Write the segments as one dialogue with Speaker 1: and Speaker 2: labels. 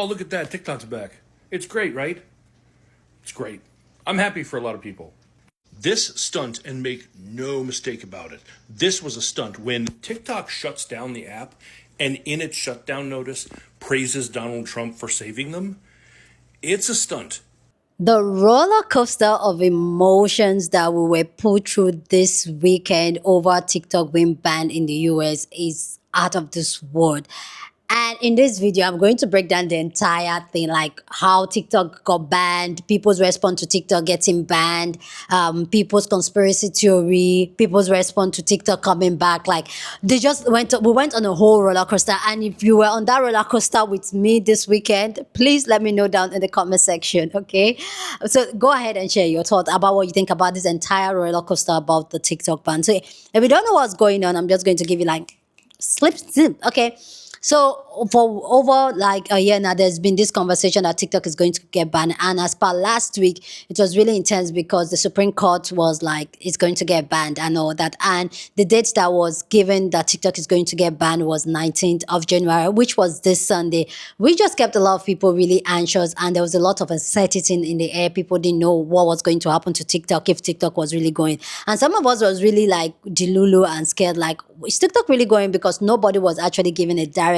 Speaker 1: oh, look at that, TikTok's back. It's great, right? It's great. I'm happy for a lot of people. This stunt, and make no mistake about it, this was a stunt. When TikTok shuts down the app and in its shutdown notice praises Donald Trump for saving them, it's a stunt.
Speaker 2: The roller coaster of emotions that we were put through this weekend over TikTok being banned in the US is out of this world. And in this video, I'm going to break down the entire thing, like how TikTok got banned, people's response to TikTok getting banned, people's conspiracy theory, people's response to TikTok coming back. Like we went on a whole roller coaster. And if you were on that roller coaster with me this weekend, please let me know down in the comment section, okay? So go ahead and share your thoughts about what you think about this entire roller coaster about the TikTok ban. So if you don't know what's going on, I'm just going to give you like zip, okay? So for over like a year now, there's been this conversation that TikTok is going to get banned. And as per last week, it was really intense because the Supreme Court was like, it's going to get banned and all that. And the date that was given that TikTok is going to get banned was 19th of January, which was this Sunday. We just kept a lot of people really anxious, and there was a lot of uncertainty in the air. People didn't know what was going to happen to TikTok, if TikTok was really going. And some of us was really like delulu and scared, like, is TikTok really going? Because nobody was actually giving a direct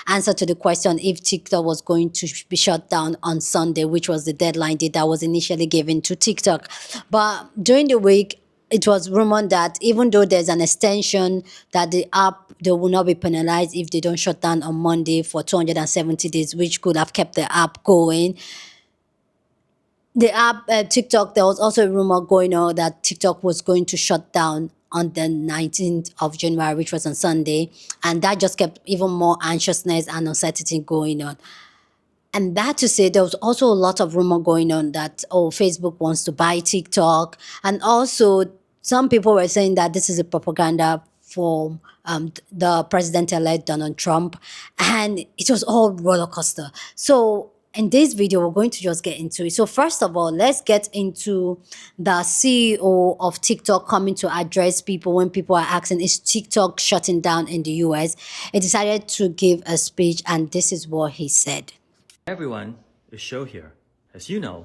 Speaker 2: answer to the question if TikTok was going to be shut down on Sunday, which was the deadline date that was initially given to TikTok. But during the week, it was rumored that even though there's an extension that the app, they will not be penalized if they don't shut down on Monday for 270 days, which could have kept the app going. The app, TikTok, there was also a rumor going on that TikTok was going to shut down on the 19th of January, which was on Sunday. And that just kept even more anxiousness and uncertainty going on. And that to say, there was also a lot of rumor going on that, oh, Facebook wants to buy TikTok. And also, some people were saying that this is a propaganda for the president-elect Donald Trump. And it was all roller coaster. So in this video, we're going to just get into it. So first of all, let's get into the CEO of TikTok coming to address people when people are asking, is TikTok shutting down in the US? He decided to give a speech, and this is what he said.
Speaker 3: Everyone, is Show here. As you know,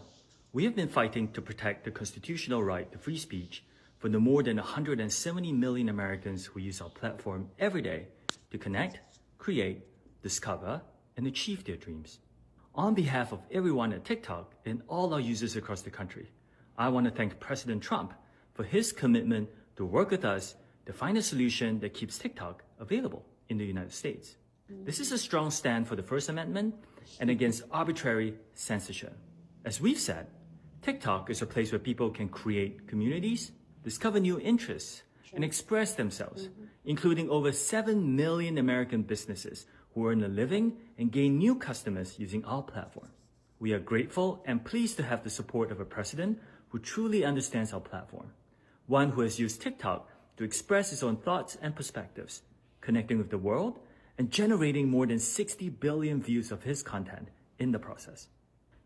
Speaker 3: we have been fighting to protect the constitutional right to free speech for the more than 170 million Americans who use our platform every day to connect, create, discover, and achieve their dreams. On behalf of everyone at TikTok and all our users across the country, I want to thank President Trump for his commitment to work with us to find a solution that keeps TikTok available in the United States. This is a strong stand for the First Amendment and against arbitrary censorship. As we've said, TikTok is a place where people can create communities, discover new interests, and express themselves, including over 7 million American businesses who earn a living and gain new customers using our platform. We are grateful and pleased to have the support of a president who truly understands our platform, one who has used TikTok to express his own thoughts and perspectives, connecting with the world and generating more than 60 billion views of his content in the process.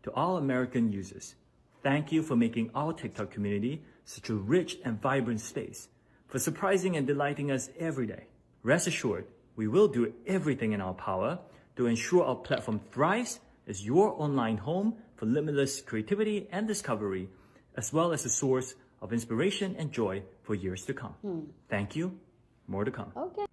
Speaker 3: To all American users, thank you for making our TikTok community such a rich and vibrant space, for surprising and delighting us every day. Rest assured, we will do everything in our power to ensure our platform thrives as your online home for limitless creativity and discovery, as well as a source of inspiration and joy for years to come. Thank you. More to come.
Speaker 2: Okay.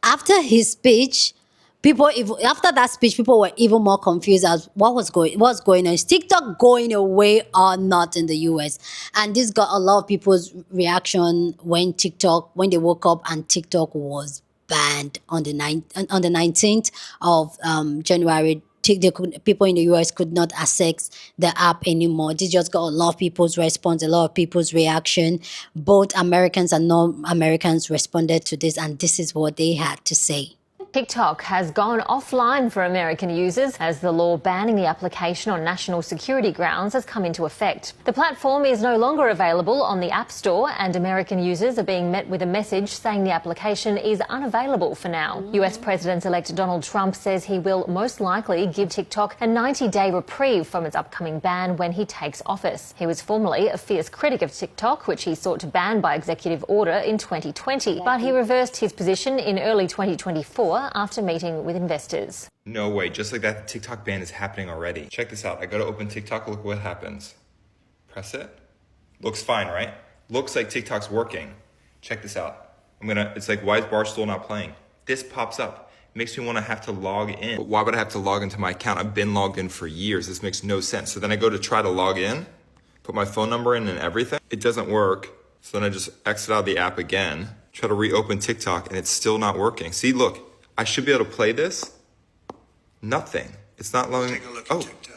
Speaker 2: After his speech, people were even more confused as what's going on. Is TikTok going away or not in the US? And this got a lot of people's reaction when they woke up and TikTok was banned on the 19th of January. People in the US could not access the app anymore. This just got a lot of people's response, a lot of people's reaction. Both Americans and non-Americans responded to this, and this is what they had to say.
Speaker 4: TikTok has gone offline for American users as the law banning the application on national security grounds has come into effect. The platform is no longer available on the App Store, and American users are being met with a message saying the application is unavailable for now. US President-elect Donald Trump says he will most likely give TikTok a 90-day reprieve from its upcoming ban when he takes office. He was formerly a fierce critic of TikTok, which he sought to ban by executive order in 2020, but he reversed his position in early 2024 Store after meeting with investors.
Speaker 5: No way, just like that, the TikTok ban is happening already. Check this out. I go to open TikTok, look what happens. Press it. Looks fine, right? Looks like TikTok's working. Check this out. It's like, why is Barstool not playing? This pops up. It makes me want to have to log in. But why would I have to log into my account? I've been logged in for years. This makes no sense. So then I go to try to log in, put my phone number in and everything. It doesn't work. So then I just exit out of the app again, try to reopen TikTok, and it's still not working. See, look, I should be able to play this. Nothing. It's not allowing.
Speaker 6: Take a look at TikTok.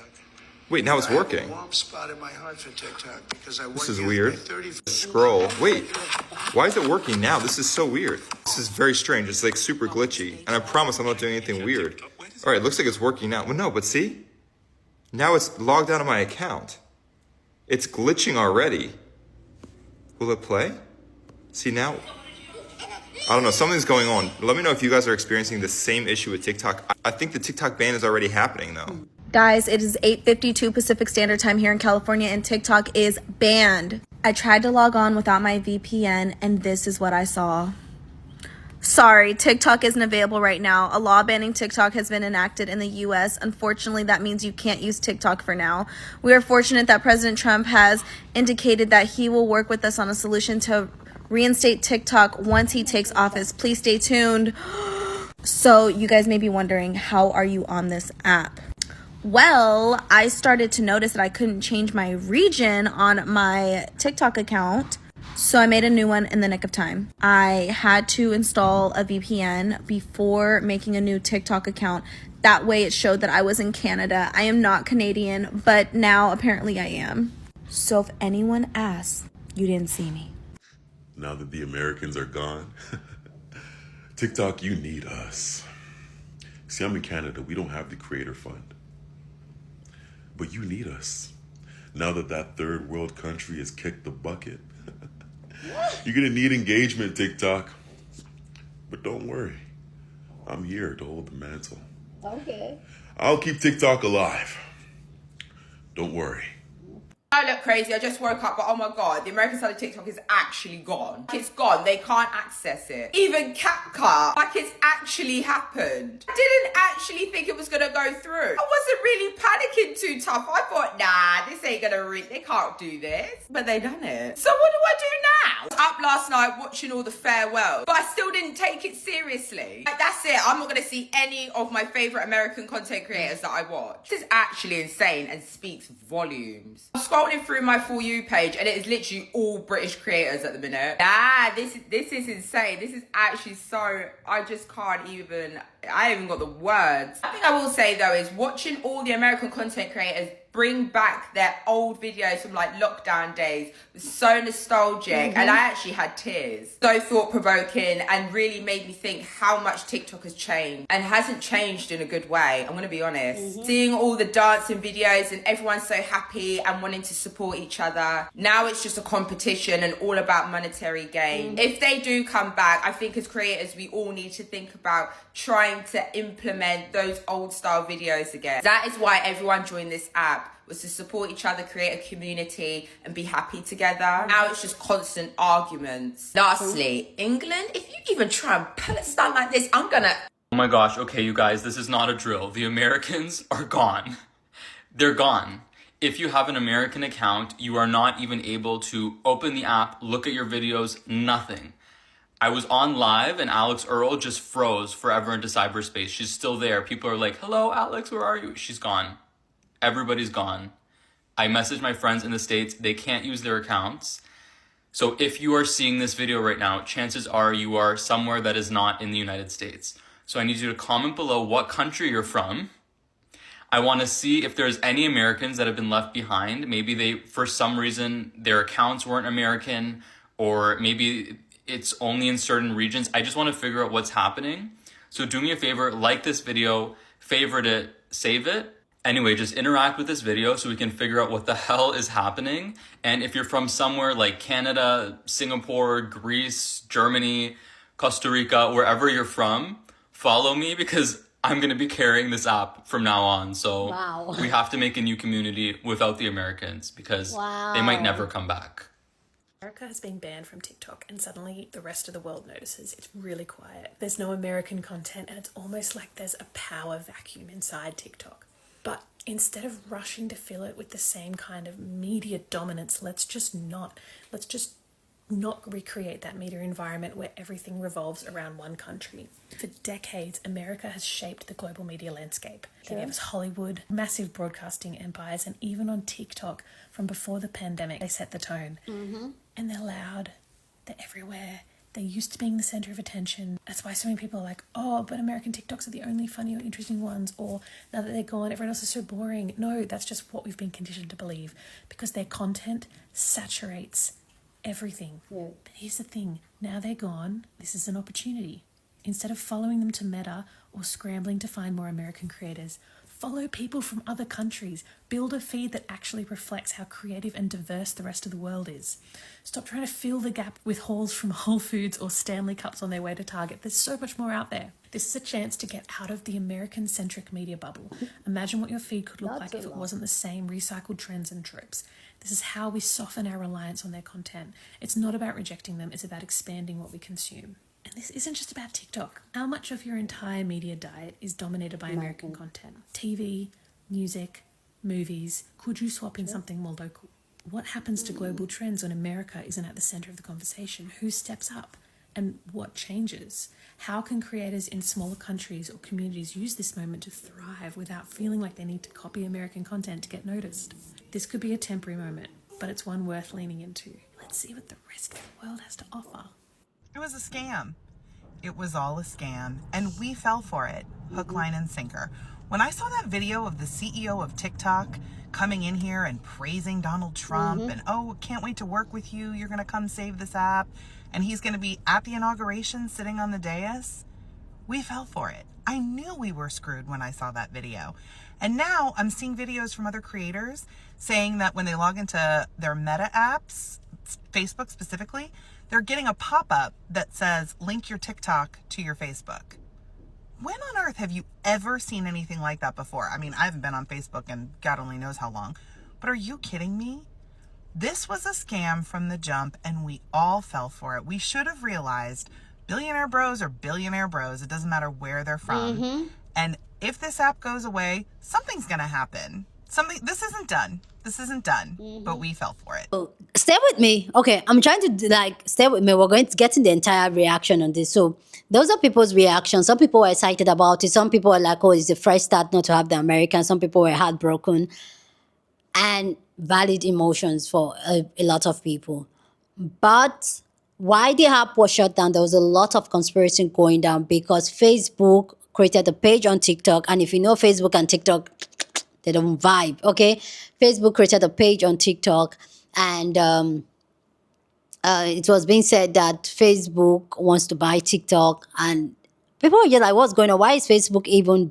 Speaker 5: Wait, now it's working.
Speaker 6: I have a warm spot in my heart for TikTok because I
Speaker 5: This is weird. Scroll. Wait, why is it working now? This is so weird. This is very strange. It's like super glitchy. And I promise I'm not doing anything weird. All right, it looks like it's working now. Well, no, but see? Now it's logged out of my account. It's glitching already. Will it play? See now? I don't know, something's going on. Let me know if you guys are experiencing the same issue with TikTok. I think the TikTok ban is already happening though.
Speaker 7: Guys, it is 8:52 Pacific Standard Time here in California and TikTok is banned. I tried to log on without my VPN and this is what I saw. Sorry, TikTok isn't available right now. A law banning TikTok has been enacted in the US. Unfortunately, that means you can't use TikTok for now. We are fortunate that President Trump has indicated that he will work with us on a solution to reinstate TikTok once he takes office. Please stay tuned. So you guys may be wondering, how are you on this app? Well, I started to notice that I couldn't change my region on my TikTok account. So I made a new one in the nick of time. I had to install a VPN before making a new TikTok account. That way it showed that I was in Canada. I am not Canadian, but now apparently I am. So if anyone asks, you didn't see me.
Speaker 8: Now that the Americans are gone, TikTok, you need us. See, I'm in Canada. We don't have the creator fund. But you need us. Now that that third world country has kicked the bucket. You're going to need engagement, TikTok. But don't worry. I'm here to hold the mantle.
Speaker 2: Okay.
Speaker 8: I'll keep TikTok alive. Don't worry.
Speaker 9: I look crazy. I just woke up, but oh my god, the American side of TikTok is actually gone. It's gone. They can't access it. Even CapCut, like it's actually happened. I didn't actually think it was gonna go through. I wasn't really panicking too tough. I thought, nah, this ain't gonna they can't do this. But they done it. So what do I do now? I was up last night watching all the farewell, but I still didn't take it seriously. Like, that's it. I'm not gonna see any of my favorite American content creators that I watch. This is actually insane and speaks volumes. I'm scrolling through my For You page and it is literally all British creators at the minute. This is insane. This is actually so, I just can't even, I haven't even got the words. I think I will say though is watching all the American content creators bring back their old videos from like lockdown days was so nostalgic and I actually had tears. So thought-provoking and really made me think how much TikTok has changed and hasn't changed in a good way. I'm gonna be honest. Seeing all the dancing videos and everyone's so happy and wanting to support each other. Now it's just a competition and all about monetary gain. If they do come back, I think as creators we all need to think about trying to implement those old style videos again. That is why everyone joined this app, was to support each other, create a community and be happy together. Now it's just constant arguments. Lastly, England, if you even try and pull a stunt like this, I'm gonna...
Speaker 10: Oh my gosh, okay you guys, this is not a drill. The Americans are gone. They're gone. If you have an American account, you are not even able to open the app, look at your videos, nothing. I was on live and Alex Earl just froze forever into cyberspace. She's still there. People are like, hello, Alex, where are you? She's gone. Everybody's gone. I messaged my friends in the States. They can't use their accounts. So if you are seeing this video right now, chances are you are somewhere that is not in the United States. So I need you to comment below what country you're from. I want to see if there's any Americans that have been left behind. Maybe they, for some reason, their accounts weren't American, or maybe it's only in certain regions. I just want to figure out what's happening. So do me a favor, like this video, favorite it, save it. Anyway, just interact with this video so we can figure out what the hell is happening. And if you're from somewhere like Canada, Singapore, Greece, Germany, Costa Rica, wherever you're from, follow me because I'm going to be carrying this app from now on. So
Speaker 2: Wow.
Speaker 10: we have to make a new community without the Americans because they might never come back.
Speaker 11: America has been banned from TikTok and suddenly the rest of the world notices. It's really quiet. There's no American content and it's almost like there's a power vacuum inside TikTok. But instead of rushing to fill it with the same kind of media dominance, let's just not recreate that media environment where everything revolves around one country. For decades, America has shaped the global media landscape. They gave us Hollywood, massive broadcasting empires, and even on TikTok, from before the pandemic, they set the tone. And they're loud, they're everywhere, they're used to being the center of attention. That's why so many people are like, oh, but American TikToks are the only funny or interesting ones, or now that they're gone, everyone else is so boring. No, that's just what we've been conditioned to believe, because their content saturates everything. But here's the thing, now they're gone, this is an opportunity. Instead of following them to Meta or scrambling to find more American creators, follow people from other countries. Build a feed that actually reflects how creative and diverse the rest of the world is. Stop trying to fill the gap with hauls from Whole Foods or Stanley Cups on their way to Target. There's so much more out there. This is a chance to get out of the American-centric media bubble. Imagine what your feed could look like if it wasn't the same recycled trends and tropes. This is how we soften our reliance on their content. It's not about rejecting them, it's about expanding what we consume. And this isn't just about TikTok. How much of your entire media diet is dominated by American content? TV, music, movies. Could you swap in something more local? What happens to global trends when America isn't at the center of the conversation? Who steps up? And what changes? How can creators in smaller countries or communities use this moment to thrive without feeling like they need to copy American content to get noticed? This could be a temporary moment, but it's one worth leaning into. Let's see what the rest of the world has to offer.
Speaker 12: It was a scam. It was all a scam, and we fell for it, hook, line, and sinker. When I saw that video of the CEO of TikTok coming in here and praising Donald Trump and, oh, can't wait to work with you, you're going to come save this app, and he's going to be at the inauguration sitting on the dais, we fell for it. I knew we were screwed when I saw that video. And now I'm seeing videos from other creators saying that when they log into their Meta apps, Facebook specifically, they're getting a pop-up that says, link your TikTok to your Facebook. When on earth have you ever seen anything like that before? I mean, I haven't been on Facebook in God only knows how long, but are you kidding me? This was a scam from the jump, and we all fell for it. We should have realized billionaire bros are billionaire bros. It doesn't matter where they're from. And if this app goes away, something's going to happen. This isn't done. This isn't done, but we fell for it.
Speaker 2: Oh, stay with me. Okay, I'm trying to stay with me. We're going to get in the entire reaction on this. So those are people's reactions. Some people were excited about it. Some people were like, oh, it's a fresh start not to have the Americans. Some people were heartbroken. And valid emotions for a lot of people. But why the app was shut down, there was a lot of conspiracy going down because Facebook created a page on TikTok. And if you know Facebook and TikTok, they don't vibe, okay? Facebook created a page on TikTok, and it was being said that Facebook wants to buy TikTok, and people were just like, what's going on? Why is Facebook even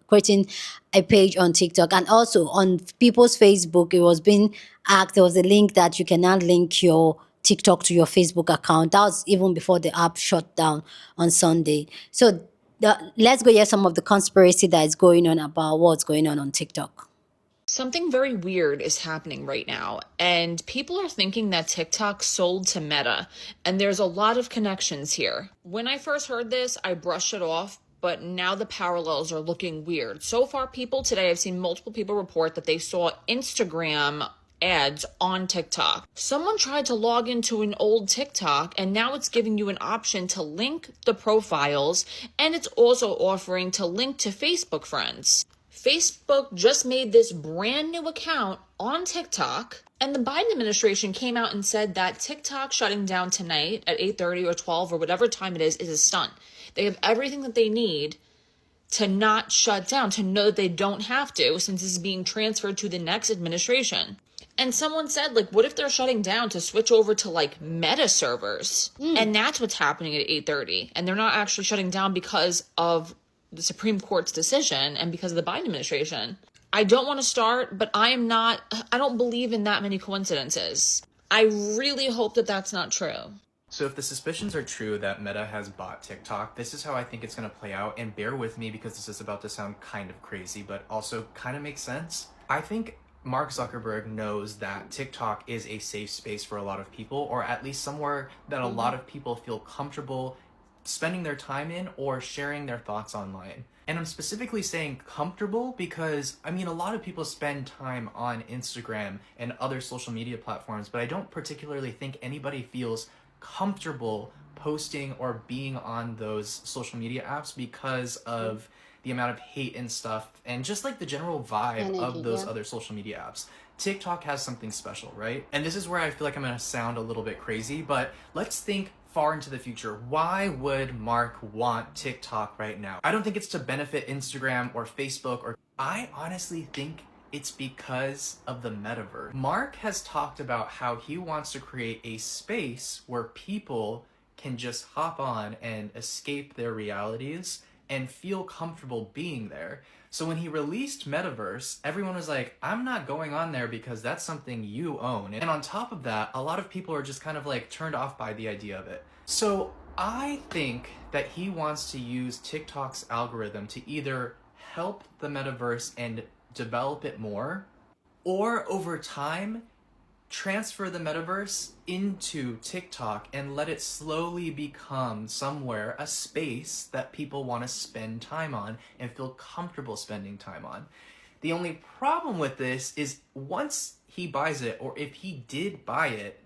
Speaker 2: creating a page on TikTok? And also on people's Facebook, it was being asked, there was a link that you cannot link your TikTok to your Facebook account. That was even before the app shut down on Sunday. So let's go hear some of the conspiracy that is going on about what's going on TikTok.
Speaker 13: Something very weird is happening right now, and people are thinking that TikTok sold to Meta, and there's a lot of connections here. When I first heard this, I brushed it off, but now the parallels are looking weird. So far, I've seen multiple people report that they saw Instagram ads on TikTok. Someone tried to log into an old TikTok, and now it's giving you an option to link the profiles, and it's also offering to link to Facebook friends. Facebook just made this brand new account on TikTok, and the Biden administration came out and said that TikTok shutting down tonight at 8:30 or 12 or whatever time it is a stunt. They have everything that they need to not shut down, to know that they don't have to, since this is being transferred to the next administration. And someone said, what if they're shutting down to switch over to, Meta servers? And that's what's happening at 8:30. And they're not actually shutting down because of the Supreme Court's decision and because of the Biden administration. I don't want to start, but I don't believe in that many coincidences. I really hope that that's not true.
Speaker 14: So if the suspicions are true that Meta has bought TikTok, this is how I think it's going to play out. And bear with me because this is about to sound kind of crazy, but also kind of makes sense. I think Mark Zuckerberg knows that TikTok is a safe space for a lot of people, or at least somewhere that a lot of people feel comfortable spending their time in or sharing their thoughts online. And I'm specifically saying comfortable because, I mean, a lot of people spend time on Instagram and other social media platforms, but I don't particularly think anybody feels comfortable posting or being on those social media apps because of the amount of hate and stuff and just like the general vibe of those other social media apps. TikTok has something special, right? And this is where I feel like I'm gonna sound a little bit crazy, but let's think far into the future. Why would Mark want TikTok right now? I don't think it's to benefit Instagram or Facebook, or I honestly think it's because of the metaverse. Mark has talked about how he wants to create a space where people can just hop on and escape their realities and feel comfortable being there. So when he released Metaverse, everyone was like, I'm not going on there because that's something you own. And on top of that, a lot of people are just kind of like turned off by the idea of it. So I think that he wants to use TikTok's algorithm to either help the Metaverse and develop it more, or over time, transfer the Metaverse into TikTok and let it slowly become somewhere, a space that people want to spend time on and feel comfortable spending time on. The only problem with this is once he buys it, or if he did buy it,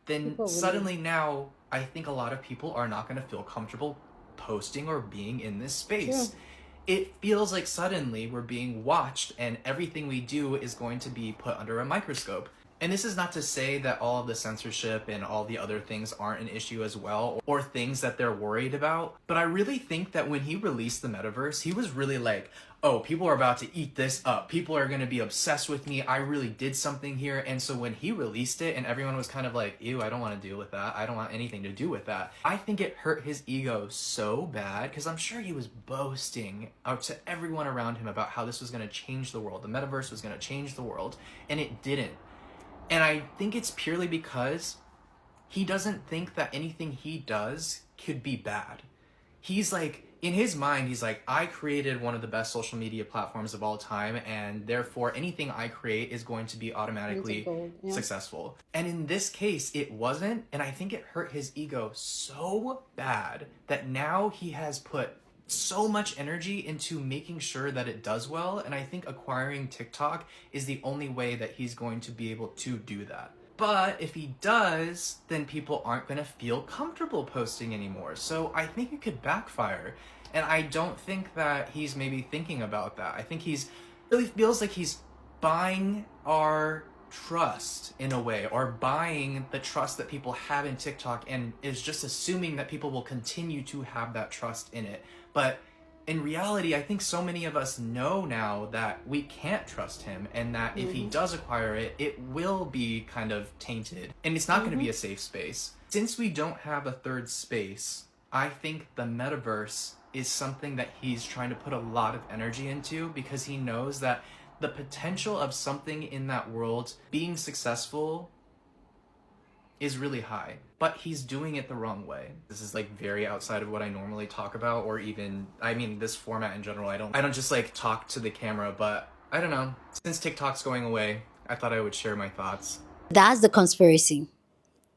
Speaker 14: then suddenly now I think a lot of people are not going to feel comfortable posting or being in this space. True. It feels like suddenly we're being watched and everything we do is going to be put under a microscope. And this is not to say that all of the censorship and all the other things aren't an issue as well, or things that they're worried about. But I really think that when he released the Metaverse, he was really like, oh, people are about to eat this up. People are going to be obsessed with me. I really did something here. And so when he released it and everyone was kind of like, ew, I don't want to deal with that. I don't want anything to do with that. I think it hurt his ego so bad because I'm sure he was boasting out to everyone around him about how this was going to change the world. The Metaverse was going to change the world, and it didn't. And I think it's purely because he doesn't think that anything he does could be bad. He's like, in his mind, he's like, I created one of the best social media platforms of all time, and therefore anything I create is going to be automatically successful. And in this case, it wasn't, and I think it hurt his ego so bad that now he has put so much energy into making sure that it does well, and I think acquiring TikTok is the only way that he's going to be able to do that. But if he does, then people aren't going to feel comfortable posting anymore. So I think it could backfire, and I don't think that he's maybe thinking about that. I think he's really feels like he's buying our trust in a way, or buying the trust that people have in TikTok, and is just assuming that people will continue to have that trust in it. But in reality, I think so many of us know now that we can't trust him, and that if he does acquire it, it will be kind of tainted, and it's not going to be a safe space. Since we don't have a third space, I think the Metaverse is something that he's trying to put a lot of energy into, because he knows that the potential of something in that world being successful is really high, but he's doing it the wrong way. This is like very outside of what I normally talk about, or even, I mean, this format in general. I don't just like talk to the camera, but I don't know. Since TikTok's going away, I thought I would share my thoughts.
Speaker 2: That's the conspiracy.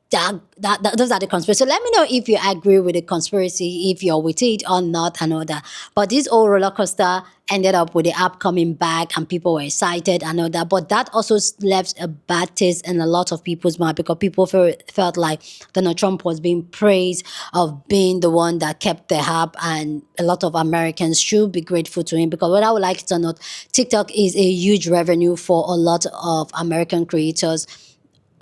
Speaker 2: Those are the conspiracy. So let me know if you agree with the conspiracy, if you're with it or not, and all that. But this whole roller coaster ended up with the app coming back, and people were excited and all that. But that also left a bad taste in a lot of people's mind, because people felt like Donald Trump was being praised of being the one that kept the app, and a lot of Americans should be grateful to him, because whether I would like it or not, TikTok is a huge revenue for a lot of American creators.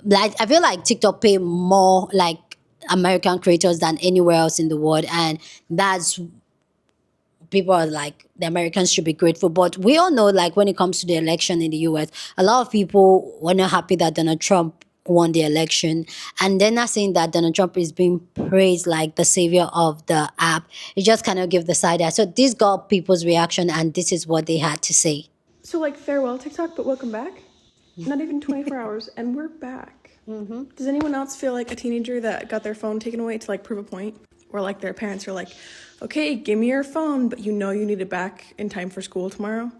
Speaker 2: Like, I feel like TikTok pay more like American creators than anywhere else in the world, and that's, people are like, the Americans should be grateful. But we all know, like, when it comes to the election in the US, a lot of people were not happy that Donald Trump won the election, and they're not saying that Donald Trump is being praised like the savior of the app. It just kind of give the side eye. So this got people's reaction, and this is what they had to say.
Speaker 15: So, like, farewell TikTok, but welcome back? Not even 24 hours, and we're back. Does anyone else feel like a teenager that got their phone taken away to, like, prove a point? Or, like, their parents are like, okay, give me your phone, but you know you need it back in time for school tomorrow?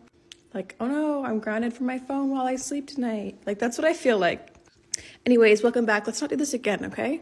Speaker 15: Like, oh no, I'm grounded from my phone while I sleep tonight. Like, that's what I feel like. Anyways, welcome back. Let's not do this again, okay?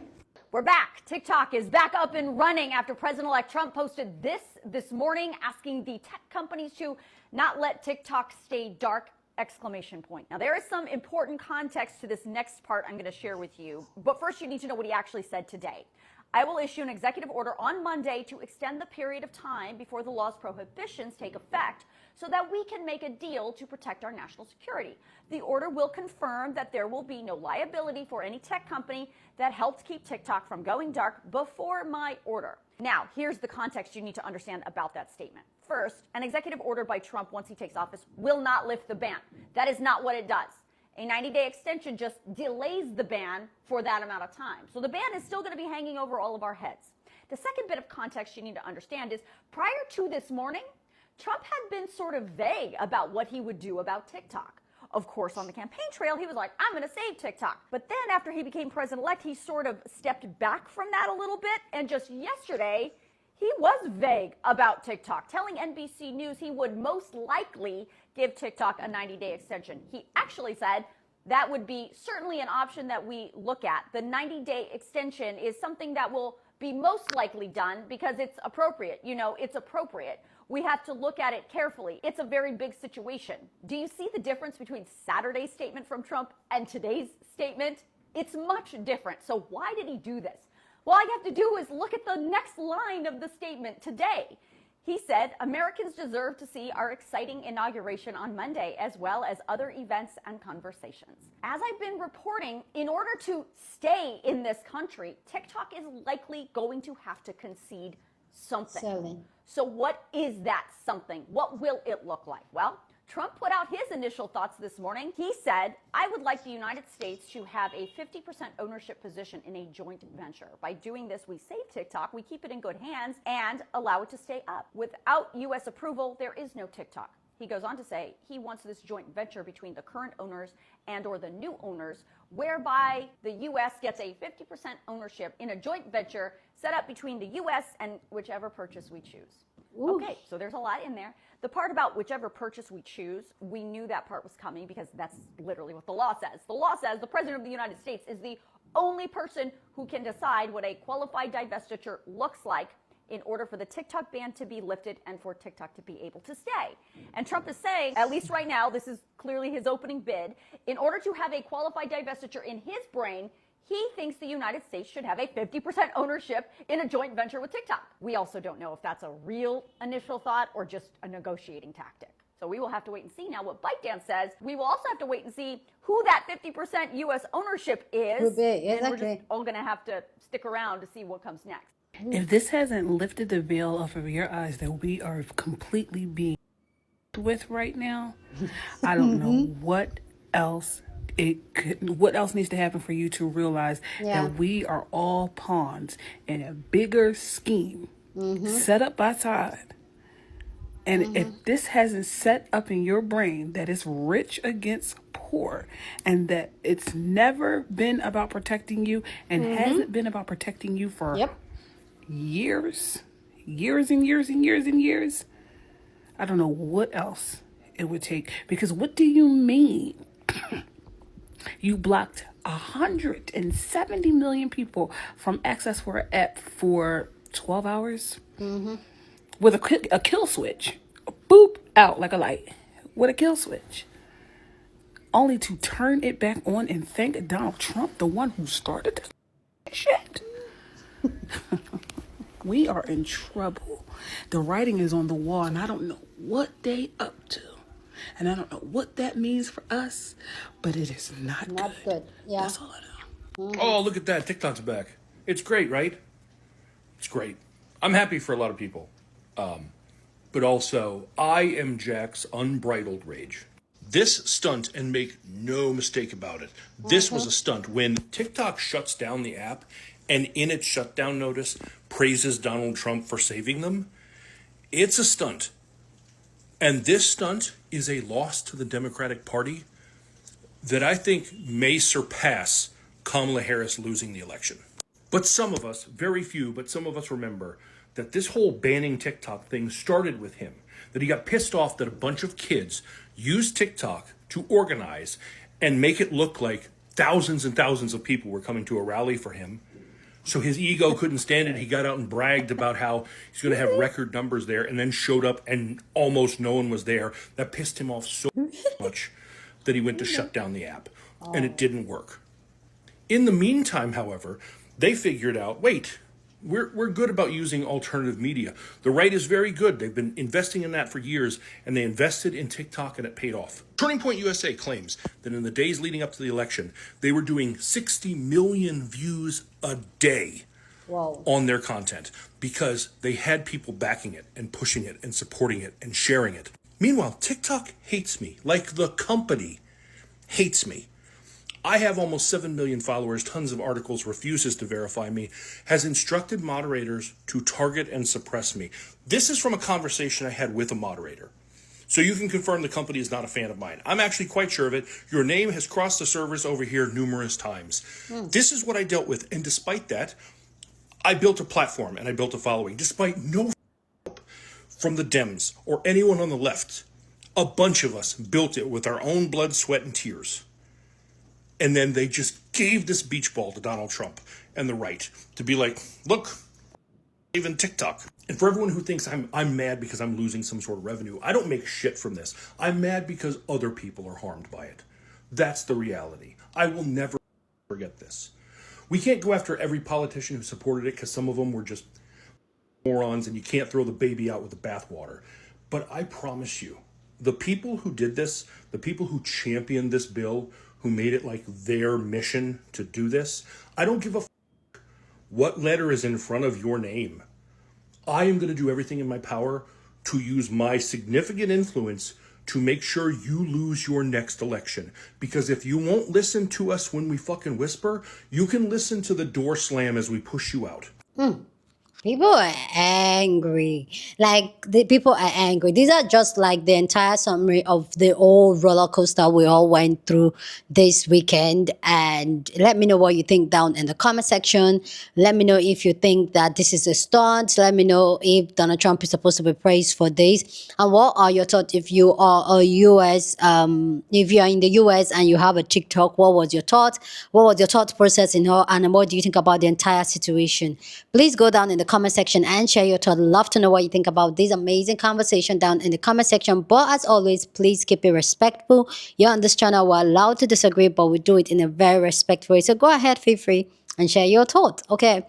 Speaker 16: We're back. TikTok is back up and running after President-elect Trump posted this morning asking the tech companies to not let TikTok stay dark, ! Now, there is some important context to this next part I'm going to share with you. But first, you need to know what he actually said today. I will issue an executive order on Monday to extend the period of time before the law's prohibitions take effect so that we can make a deal to protect our national security. The order will confirm that there will be no liability for any tech company that helped keep TikTok from going dark before my order. Now, here's the context you need to understand about that statement. First, an executive order by Trump once he takes office will not lift the ban. That is not what it does. A 90-day extension just delays the ban for that amount of time. So the ban is still going to be hanging over all of our heads. The second bit of context you need to understand is prior to this morning, Trump had been sort of vague about what he would do about TikTok. Of course, on the campaign trail, he was like, I'm going to save TikTok. But then after he became president-elect, he sort of stepped back from that a little bit. And just yesterday, he was vague about TikTok, telling NBC News he would most likely give TikTok a 90-day extension. He actually said that would be certainly an option that we look at. The 90-day extension is something that will be most likely done because it's appropriate. You know, it's appropriate. We have to look at it carefully. It's a very big situation. Do you see the difference between Saturday's statement from Trump and today's statement? It's much different. So why did he do this? Well, all you have to do is look at the next line of the statement today. He said, Americans deserve to see our exciting inauguration on Monday, as well as other events and conversations. As I've been reporting, in order to stay in this country, TikTok is likely going to have to concede something. So what is that something? What will it look like? Well, Trump put out his initial thoughts this morning. He said, I would like the United States to have a 50% ownership position in a joint venture. By doing this, we save TikTok, we keep it in good hands, and allow it to stay up. Without U.S. approval, there is no TikTok. He goes on to say he wants this joint venture between the current owners and or the new owners, whereby the U.S. gets a 50% ownership in a joint venture set up between the U.S. and whichever purchase we choose. Ooh. Okay, so there's a lot in there. The part about whichever purchase we choose, we knew that part was coming because that's literally what the law says. The law says the President of the United States is the only person who can decide what a qualified divestiture looks like in order for the TikTok ban to be lifted and for TikTok to be able to stay. And Trump is saying, at least right now, this is clearly his opening bid, in order to have a qualified divestiture in his brain, he thinks the United States should have a 50% ownership in a joint venture with TikTok. We also don't know if that's a real initial thought or just a negotiating tactic. So we will have to wait and see. Now, what ByteDance says, we will also have to wait and see who that 50% U.S. ownership is. And we're just all going to have to stick around to see what comes next.
Speaker 17: If this hasn't lifted the veil off of your eyes that we are completely being with right now, I don't know what else needs to happen for you to realize that we are all pawns in a bigger scheme set up by Todd. And if this hasn't set up in your brain that it's rich against poor and that it's never been about protecting you and hasn't been about protecting you for years and years and years and years, I don't know what else it would take. Because what do you mean? You blocked 170 million people from access for an app for 12 hours with a kill switch. Boop, out like a light with a kill switch. Only to turn it back on and thank Donald Trump, the one who started this shit. We are in trouble. The writing is on the wall, and I don't know what they up to. And I don't know what that means for us, but it is not good.
Speaker 2: Yeah.
Speaker 17: That's all I know.
Speaker 1: Oh, look at that. TikTok's back. It's great, right? It's great. I'm happy for a lot of people. But also, I am Jack's unbridled rage. This stunt, and make no mistake about it, this was a stunt. When TikTok shuts down the app and in its shutdown notice praises Donald Trump for saving them, it's a stunt. And this stunt is a loss to the Democratic Party that I think may surpass Kamala Harris losing the election. But some of us, very few, but some of us remember that this whole banning TikTok thing started with him. That he got pissed off that a bunch of kids used TikTok to organize and make it look like thousands and thousands of people were coming to a rally for him. So his ego couldn't stand it. He got out and bragged about how he's going to have record numbers there, and then showed up and almost no one was there. That pissed him off so much that he went to shut down the app, and it didn't work. In the meantime, however, they figured out, wait, we're good about using alternative media. The right is very good. They've been investing in that for years, and they invested in TikTok, and it paid off. Turning Point USA claims that in the days leading up to the election, they were doing 60 million views a day on their content because they had people backing it and pushing it and supporting it and sharing it. Meanwhile, TikTok hates me, like the company hates me. I have almost 7 million followers, tons of articles, refuses to verify me, has instructed moderators to target and suppress me. This is from a conversation I had with a moderator. So you can confirm the company is not a fan of mine. I'm actually quite sure of it. Your name has crossed the servers over here numerous times. This is what I dealt with. And despite that, I built a platform and I built a following. Despite no help from the Dems or anyone on the left, a bunch of us built it with our own blood, sweat, and tears. And then they just gave this beach ball to Donald Trump and the right to be like, look, even TikTok. And for everyone who thinks I'm mad because I'm losing some sort of revenue, I don't make shit from this. I'm mad because other people are harmed by it. That's the reality. I will never forget this. We can't go after every politician who supported it because some of them were just morons and you can't throw the baby out with the bathwater. But I promise you, the people who did this, the people who championed this bill, who made it like their mission to do this, I don't give a what letter is in front of your name. I am going to do everything in my power to use my significant influence to make sure you lose your next election. Because if you won't listen to us when we fucking whisper, you can listen to the door slam as we push you out.
Speaker 2: People are angry. Like, the people are angry. These are just like the entire summary of the old roller coaster we all went through this weekend. And let me know what you think down in the comment section. Let me know if you think that this is a stunt. Let me know if Donald Trump is supposed to be praised for this. And what are your thoughts if you are a US, if you are in the US and you have a TikTok, what was your thought? What was your thought process in her? And what do you think about the entire situation? Please go down in the comment section and share your thoughts. Love to know what you think about this amazing conversation down in the comment section. But as always, please keep it respectful. You're on this channel, we're allowed to disagree, but we do it in a very respectful way. So go ahead, feel free and share your thoughts. Okay.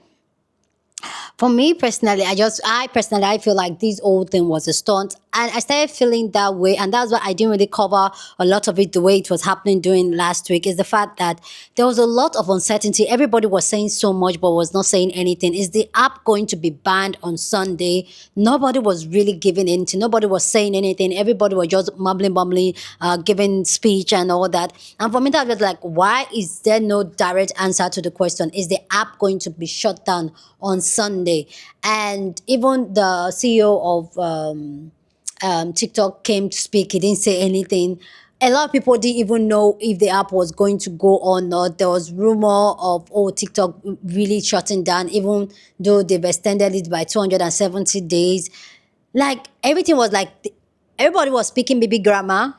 Speaker 2: For me personally, I feel like this whole thing was a stunt, and I started feeling that way, and that's why I didn't really cover a lot of it the way it was happening during last week, is the fact that there was a lot of uncertainty. Everybody was saying so much but was not saying anything. Is the app going to be banned on Sunday? Nobody was really giving anything. Nobody was saying anything. Everybody was just mumbling, giving speech and all that. And for me, that was like, why is there no direct answer to the question? Is the app going to be shut down on Sunday? And even the CEO of TikTok came to speak. He didn't say anything. A lot of people didn't even know if the app was going to go or not. There was rumor of, TikTok really shutting down, even though they've extended it by 270 days. Like, everything was like, everybody was speaking baby grammar,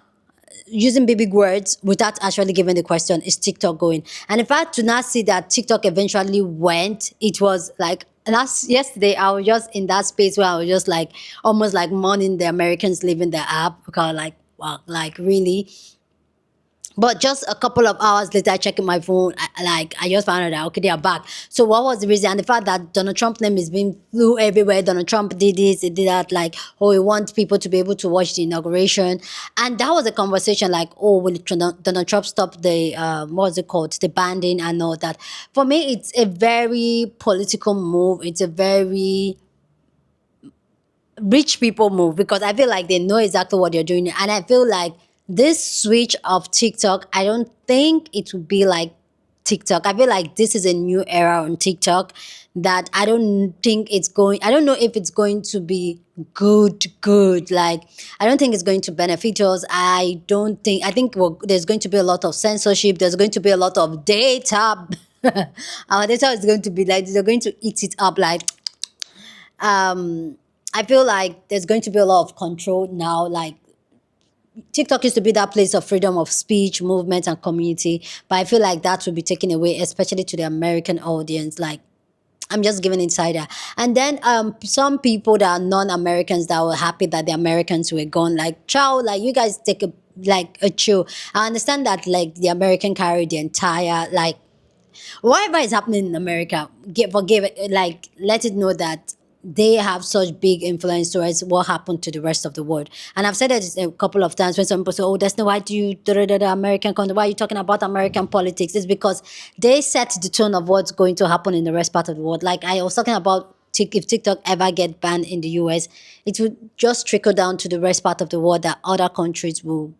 Speaker 2: using big words without actually giving the question, is TikTok going? And in fact, to not see that TikTok eventually went, it was like, yesterday, I was just in that space where I was just like, almost like mourning the Americans leaving the app, because like, wow, like really. But just a couple of hours later, checking my phone, I just found out that, okay, they are back. So what was the reason? And the fact that Donald Trump's name is being flew everywhere. Donald Trump did this, he did that, like, he wants people to be able to watch the inauguration. And that was a conversation like, will Donald Trump stop the, what's it called, the banning and all that. For me, it's a very political move. It's a very rich people move, because I feel like they know exactly what they're doing. And I feel like this switch of TikTok, I don't think it will be like TikTok. I feel like this is a new era on TikTok that I don't think it's going, I don't know if it's going to be good. Like, I don't think it's going to benefit us. I think there's going to be a lot of censorship. There's going to be a lot of data. Our data is going to be like, they're going to eat it up. Like, I feel like there's going to be a lot of control now. Like, TikTok used to be that place of freedom of speech, movement, and community, but I feel like that will be taken away, especially to the American audience. Like, I'm just giving insider. And then some people that are non-Americans that were happy that the Americans were gone. Like, ciao, like you guys take a chill. I understand that like the American carried the entire like whatever is happening in America, forgive it, like let it know that they have such big influence towards what happened to the rest of the world. And I've said it a couple of times when some people say, "Oh, that's no why do you the American content? Why are you talking about American politics?" It's because they set the tone of what's going to happen in the rest part of the world. Like I was talking about. If TikTok ever get banned in the US, it would just trickle down to the rest part of the world that other countries will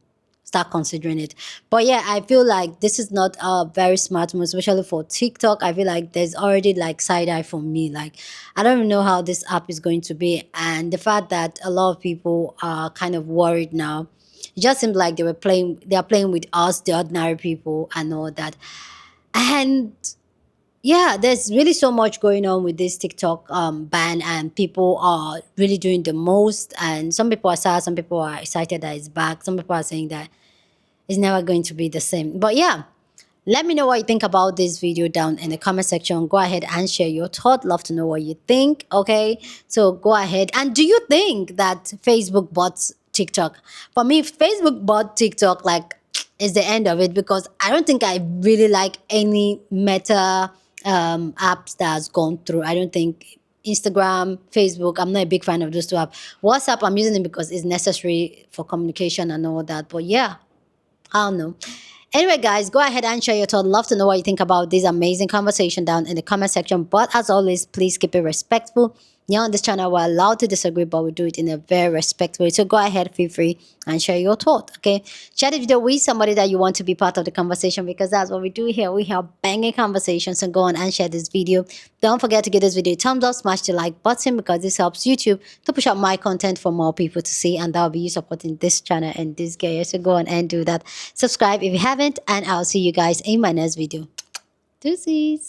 Speaker 2: start considering it. But yeah, I feel like this is not a very smart move, especially for TikTok. I feel like there's already like side eye for me. Like I don't even know how this app is going to be, and the fact that a lot of people are kind of worried now. It just seems like they are playing with us, the ordinary people, and all that. And yeah, there's really so much going on with this TikTok ban, and people are really doing the most. And some people are sad, some people are excited that it's back, some people are saying that it's never going to be the same. But yeah, let me know what you think about this video down in the comment section. Go ahead and share your thought. Love to know what you think. Okay, so go ahead. And do you think that Facebook bought TikTok? For me, if Facebook bought TikTok, like, is the end of it, because I don't think I really like any meta apps that has gone through. I don't think Instagram, Facebook, I'm not a big fan of those two apps. WhatsApp, I'm using it because it's necessary for communication and all that. But yeah, I don't know. Anyway, guys, go ahead and share your thoughts. Love to know what you think about this amazing conversation down in the comment section. But as always, please keep it respectful. Here on this channel, we're allowed to disagree, but we do it in a very respectful way. So go ahead, feel free and share your thought, okay? Share the video with somebody that you want to be part of the conversation, because that's what we do here. We have banging conversations. So go on and share this video. Don't forget to give this video a thumbs up, smash the like button, because this helps YouTube to push out my content for more people to see, and that will be you supporting this channel and this guy. So go on and do that. Subscribe if you haven't, and I'll see you guys in my next video. Deuces.